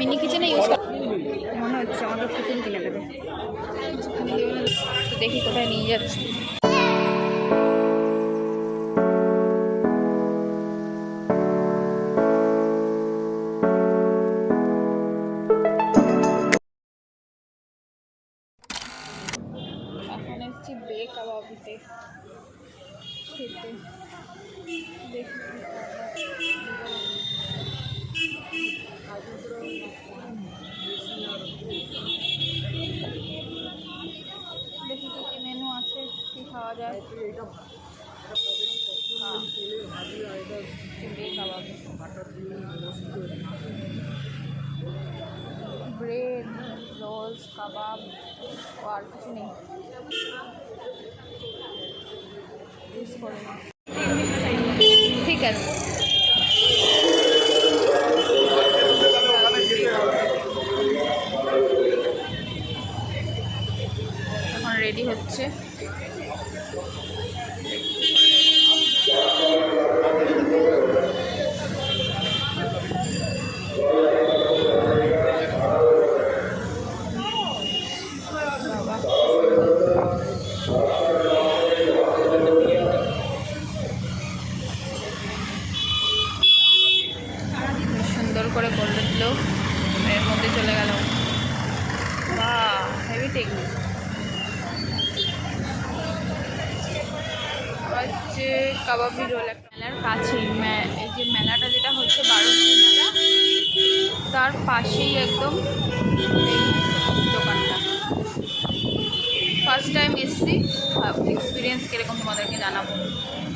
Mini কিচেনে use মনে হচ্ছে আমাকে পুতুল কিনে দেবে। তো দেখি কোথায় নিয়ে যাচ্ছে। এখন এসেছি বে কাবাবিতে খেতে, দেখি দেখি কী কী মেনু আছে, কী খাওয়া যায়। বে কাবাবি, ব্রেড, রোলস, কাবাব ও আর কিছু নেই। ইউজ করে না, ঠিক আছে। এখন রেডি হচ্ছে। সুন্দর করে করলে দিল, এর মধ্যে চলে গেল। বাহ, হেভি টেকনিক। হচ্ছে কাবাবি রোল। একটা মেলার কাছেই, এই যে মেলাটা যেটা হচ্ছে 12টি মেলা, তার পাশেই একদম এই দোকানটা। ফার্স্ট টাইম এসছি, এক্সপিরিয়েন্স কীরকম তোমাদেরকে জানাবো।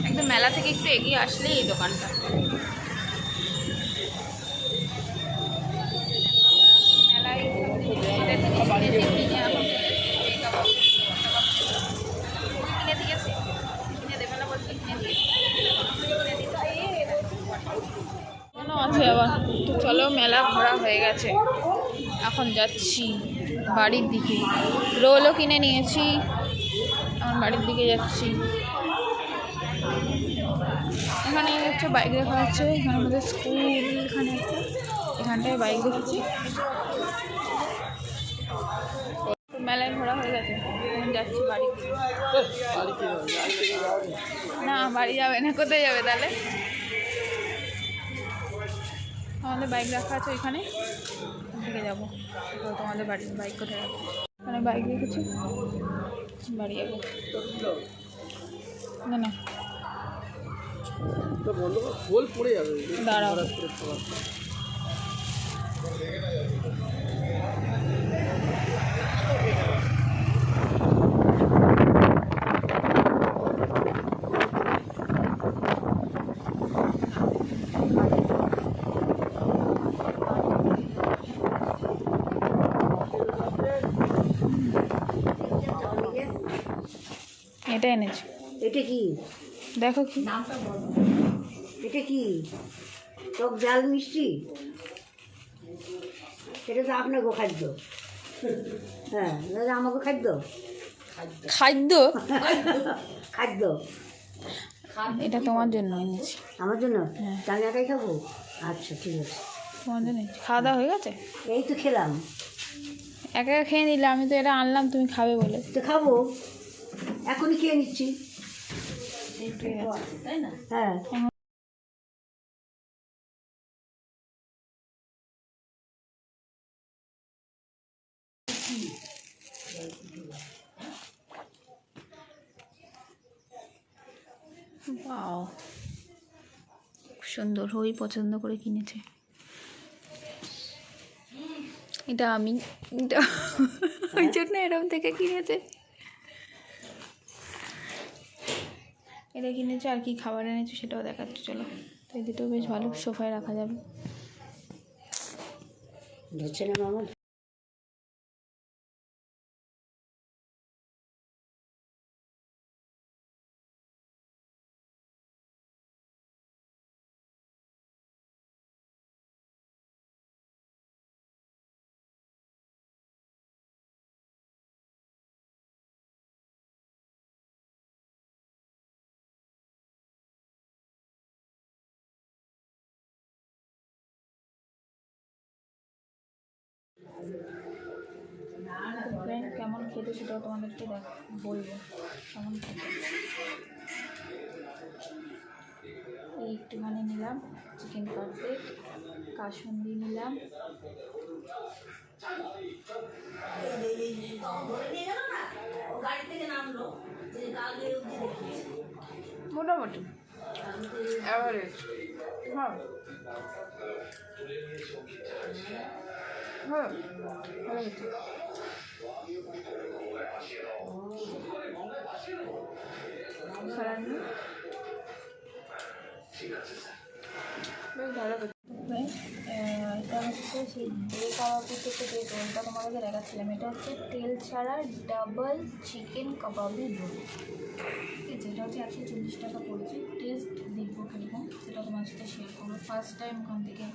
একদম মেলা থেকে একটু এগিয়ে আসলেই এই দোকানটা। মেলায় কিনে দিয়েছে, কিনে দেবে না বলছি, কিনে দিয়েছে কেন আছে আবার। তো চলো, মেলা ঘোরা হয়ে গেছে, এখন যাচ্ছি বাড়ির দিকে। রোলও কিনে নিয়েছি, এখন বাড়ির দিকে যাচ্ছি। এখানে হচ্ছে বাইক রাখা আছে, এখানে আমাদের স্কুল, এখানে একটা, এখানটায় বাইক রেখেছি। মেলায় ঘোরা হয়ে গেছে, এখন যাচ্ছি বাড়ি। না, বাড়ি যাবে না, কোথায় যাবে তাহলে? আমাদের বাইক রাখা আছে ওইখানে, থেকে যাবো। তো তোমাদের বাড়ির বাইক কোথায় যাবো? ওখানে বাইক রেখেছি, বাড়ি যাবো। না না, দাঁড়াও। এটা এনেছি। এটা কি দেখো কি, এটা কি টক ঝাল মিষ্টি? এটা তো আপনাকে খাদ্য। হ্যাঁ, দাদা আমাকে খাদ্য, খাদ্য খাদ্য এটা তোমার জন্য এনেছি। আমার জন্য? হ্যাঁ। আমি একাই খাবো? আচ্ছা, ঠিক আছে। তোমার জন্য খাওয়া দাওয়া হয়ে গেছে? এই তো খেলাম। একা একা খেয়ে নিলে, আমি তো এটা আনলাম তুমি খাবে বলে। তো খাবো, এখনই খেয়ে নিচ্ছি। তাই না? হ্যাঁ। বাও, সুন্দর, ওই পছন্দ করে কিনেছে। এটা আমি, এটা ওই জন্য এরকম থেকে কিনেছে। এটা কিনেছে, আর কি খাবার এনেছে সেটাও দেখাচ্ছে, চলো। তো এই দুটো বেশ ভালো, সোফায় রাখা যাবে। ধরছে না মামা। ফ্রেন্ড কেমন খেতে সেটাও তোমাদেরকে বলবো কেমন খেতে। এই একটুখানি নিলাম চিকেন কাটলেট, কাসুন্দি নিলাম, মোটামুটি অ্যাভারেজ। হ্যাঁ হ্যাঁ ভালো হয়েছে। স্যালাড নিই, বেশ ভালো হয়েছে। এটা হচ্ছে সেই দই কাবাবি থেকে যে রোলটা তোমাদেরকে দেখাচ্ছিলাম, এটা হচ্ছে তেল ছাড়া ডাবল চিকেন কাবাবি রোল। ঠিক আছে, এটা হচ্ছে 140 টাকা পড়েছে। টেস্ট দেখবো কীরকম সেটা তোমার সাথে শেয়ার করবো। ফার্স্ট টাইম ওখান থেকে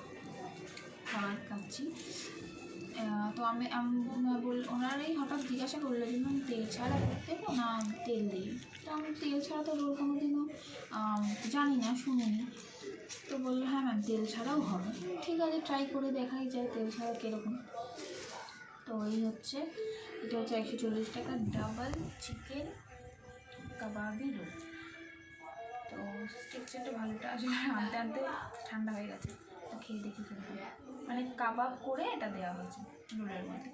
খাবার খাচ্ছি। তো আমি ওনারাই হঠাৎ জিজ্ঞাসা করলো যে আমি তেল ছাড়া দেবো না তেল দিই। তো আমি তেল ছাড়া তো রোল কোনোদিনও জানি না, শুনিনি। তো বললো হ্যাঁ ম্যাম তেল ছাড়াও হবে। ঠিক আছে, ট্রাই করে দেখাই যায় তেল ছাড়া কীরকম। তো এই হচ্ছে, এটা হচ্ছে 140 টাকা ডাবল চিকেন কাবাবি রোল। তো টেক্সচারটা ভালোটা আসলে আনতে আনতে ঠান্ডা হয়ে গেছে, তো খেয়ে দেখি কীরকম। মানে কাবাব করে এটা দেওয়া হয়েছে রোলের মধ্যে।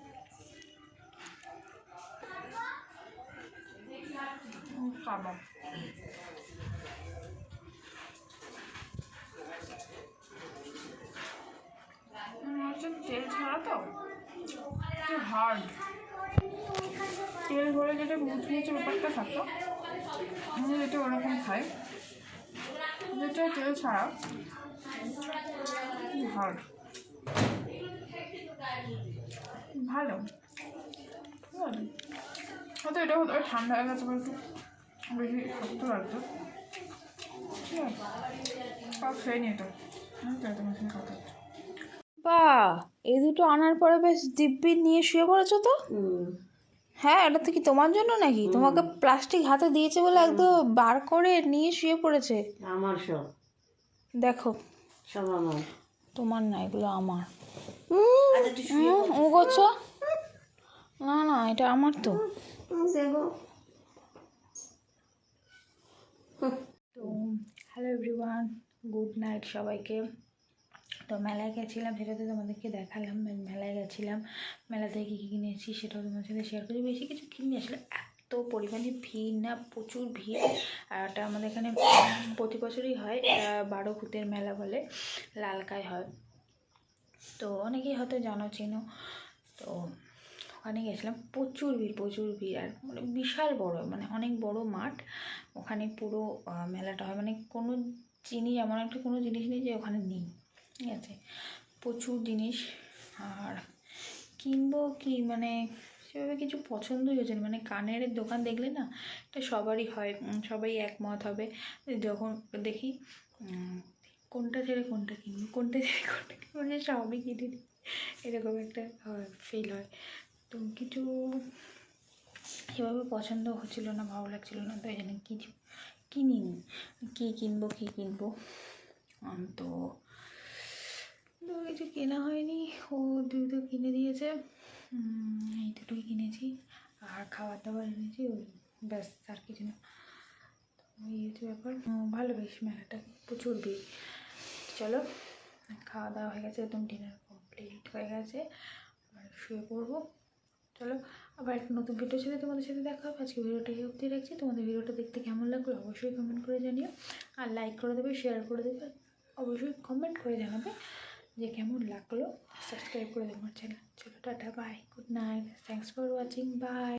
কাবাব হচ্ছে তেল ছাড়া, তো কি হার্ড। তেল ভরে যেটা মুচমুচে ব্যাপারটা থাকতো, আমি যেটা ওরকম খাই, যেটা তেল ছাড়া হার্ড। ভালো হয়তো এটা হতো ঠান্ডা হয়ে গেছে, একটু বেশি শক্ত লাগতো। ঠিক আছে, সব খেয়ে নিত তোমার সঙ্গে কথা। বা এই দুটো আনার পরে বেশ দিব্যি নিয়ে শুয়ে পড়েছো তো। হ্যাঁ, এটা তো কি তোমার জন্য নাকি? তোমাকে প্লাস্টিক হাতে দিয়েছে বলে একদম বার করে নিয়ে শুয়ে পড়েছে। আমার সব দেখো, সব আমার। তোমার না, এগুলো আমার। ও করছো না না, এটা আমার তো। তো হ্যালো এভরিওয়ান, গুড নাইট সবাইকে। তো মেলায় গেছিলাম, সেটা তো তোমাদেরকে দেখালাম। মেলায় গেছিলাম, মেলা থেকে কী কিনেছি সেটাও তোমার সাথে শেয়ার করি। বেশি কিছু কিনে আসলে এত পরিমাণে ভিড় না, প্রচুর ভিড়। আর এটা আমাদের এখানে প্রতি বছরই হয়, 12 ভূতের মেলা বলে, লালকায় হয়। তো অনেকেই হয়তো জানো চেনো। তো ওখানে গেছিলাম, প্রচুর ভিড়। আর মানে বিশাল বড়, মানে অনেক বড় মাঠ, ওখানে পুরো মেলাটা হয়। মানে কোনো জিনিস, এমন একটা কোনো জিনিস নেই যে ওখানে নেই। ঠিক আছে, প্রচুর জিনিস। আর কিনবো কি, মানে সেভাবে কিছু পছন্দই হয়েছে না। মানে কানের দোকান দেখলে না, এটা সবারই হয়, সবাই একমত হবে যখন দেখি কোনটা ছেড়ে কোনটা কিনবো, মানে সবই কিনে দিই, এরকম একটা ফিল হয়। তো কিছু এভাবে পছন্দ হচ্ছিলো না, ভালো লাগছিলো না, তো এই জন্য কিছু কিনিনি। কী কিনবো তো কিছু কেনা হয়নি। ও দুটো কিনে দিয়েছে, এই দুটোই কিনেছি। আর খাবার দাবার এনেছি, ওই ব্যাস, আর কিছু না। এই হচ্ছে ব্যাপার। ভালো বেশ, মেলাটা প্রচুর ভিড়। চলো, খাওয়া দাওয়া হয়ে গেছে, একদম ডিনার কমপ্লিট হয়ে গেছে, আর শুয়ে পড়বো। চলো, আবার একটা নতুন ভিডিওর সাথে তোমাদের সাথে দেখা হবে। আজকে ভিডিওটা এই অবধি রাখছি। তোমাদের ভিডিওটা দেখতে কেমন লাগলো অবশ্যই কমেন্ট করে জানিও, আর লাইক করে দেবে, শেয়ার করে দেবে, অবশ্যই কমেন্ট করে জানাবে যে কেমন লাগলো। সাবস্ক্রাইব করে দেবো আমার চ্যানেল। চলো, tata, bye, good night, thanks for watching, by.